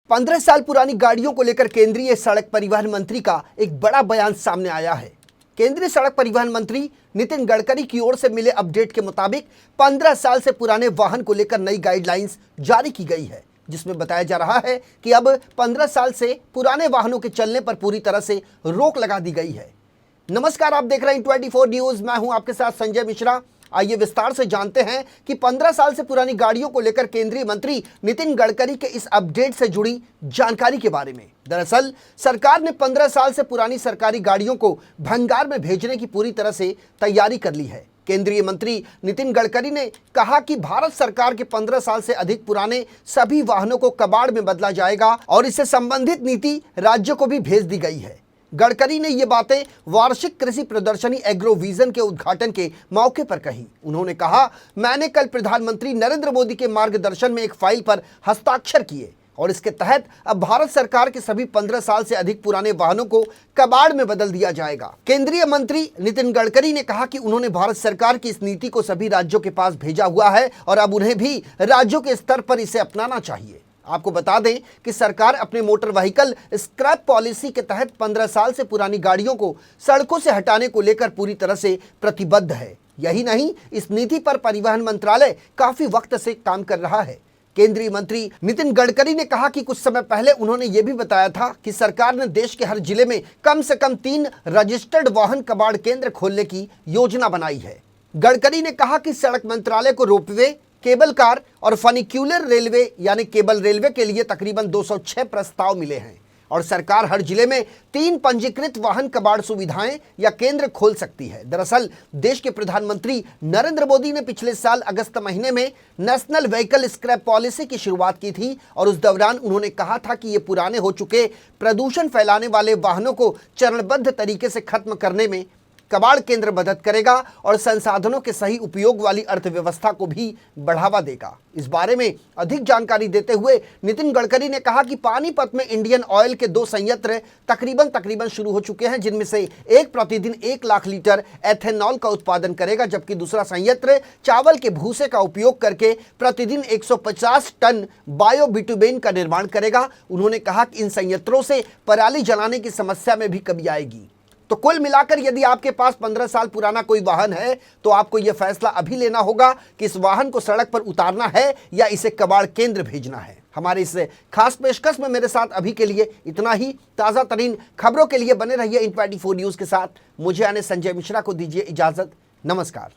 15 साल पुरानी गाड़ियों को लेकर केंद्रीय सड़क परिवहन मंत्री का एक बड़ा बयान सामने आया है। केंद्रीय सड़क परिवहन मंत्री नितिन गडकरी की ओर से मिले अपडेट के मुताबिक 15 साल से पुराने वाहन को लेकर नई गाइडलाइंस जारी की गई है, जिसमें बताया जा रहा है कि अब 15 साल से पुराने वाहनों के चलने पर पूरी तरह से रोक लगा दी गई है। नमस्कार, आप देख रहे हैं 24 न्यूज। मैं हूं आपके साथ संजय मिश्रा। आइए विस्तार से जानते हैं कि 15 साल से पुरानी गाड़ियों को लेकर केंद्रीय मंत्री नितिन गडकरी के इस अपडेट से जुड़ी जानकारी के बारे में। दरअसल सरकार ने 15 साल से पुरानी सरकारी गाड़ियों को भंगार में भेजने की पूरी तरह से तैयारी कर ली है। केंद्रीय मंत्री नितिन गडकरी ने कहा कि भारत सरकार के 15 साल से अधिक पुराने सभी वाहनों को कबाड़ में बदला जाएगा और इससे संबंधित नीति राज्यों को भी भेज दी गई है। गडकरी ने ये बातें वार्षिक कृषि प्रदर्शनी एग्रो विजन के उद्घाटन के मौके पर कही। उन्होंने कहा, मैंने कल प्रधानमंत्री नरेंद्र मोदी के मार्गदर्शन में एक फाइल पर हस्ताक्षर किए और इसके तहत अब भारत सरकार के सभी 15 साल से अधिक पुराने वाहनों को कबाड़ में बदल दिया जाएगा। केंद्रीय मंत्री नितिन गडकरी ने कहा कि उन्होंने भारत सरकार की इस नीति को सभी राज्यों के पास भेजा हुआ है और अब उन्हें भी राज्यों के स्तर पर इसे अपनाना चाहिए। आपको बता दें कि सरकार अपने मोटर व्हीकल स्क्रैप पॉलिसी के तहत 15 साल से पुरानी गाड़ियों को सड़कों से हटाने को लेकर पूरी तरह से प्रतिबद्ध है। यही नहीं, इस नीति पर परिवहन मंत्रालय काफी वक्त से काम कर रहा है। केंद्रीय मंत्री नितिन गडकरी ने कहा कि कुछ समय पहले उन्होंने ये भी बताया था कि सरकार ने देश के हर जिले में कम से कम 3 रजिस्टर्ड वाहन कबाड़ केंद्र खोलने की योजना बनाई है। गडकरी ने कहा कि सड़क मंत्रालय को रोपवे, केबल कार और फनिक्यूलर रेलवे यानी केबल रेलवे के लिए तकरीबन 206 प्रस्ताव मिले हैं और सरकार हर जिले में 3 पंजीकृत वाहन कबाड़ सुविधाएं या केंद्र खोल सकती है। दरअसल देश के प्रधानमंत्री नरेंद्र मोदी ने पिछले साल अगस्त महीने में नेशनल व्हीकल स्क्रैप पॉलिसी की शुरुआत की थी और उस दौरान उन्होंने कहा था कि ये पुराने हो चुके प्रदूषण फैलाने वाले वाहनों को चरणबद्ध तरीके से खत्म करने में कबाड़ केंद्र मदद करेगा और संसाधनों के सही उपयोग वाली अर्थव्यवस्था को भी बढ़ावा देगा। इस बारे में अधिक जानकारी देते हुए नितिन गडकरी ने कहा कि पानीपत में इंडियन ऑयल के 2 संयंत्र तकरीबन शुरू हो चुके हैं, जिनमें से एक प्रतिदिन 1 लाख लीटर एथेनॉल का उत्पादन करेगा, जबकि दूसरा संयंत्र चावल के भूसे का उपयोग करके प्रतिदिन 150 टन बायोबिटुमेन का निर्माण करेगा। उन्होंने कहा कि इन संयंत्रों से पराली जलाने की समस्या में भी कमी आएगी। तो कुल मिलाकर यदि आपके पास 15 साल पुराना कोई वाहन है तो आपको यह फैसला अभी लेना होगा कि इस वाहन को सड़क पर उतारना है या इसे कबाड़ केंद्र भेजना है। हमारे इस खास पेशकश में मेरे साथ अभी के लिए इतना ही। ताज़ा तरीन खबरों के लिए बने रहिए इन 24 न्यूज़ के साथ। मुझे यानी संजय मिश्रा को दीजिए इजाज़त। नमस्कार।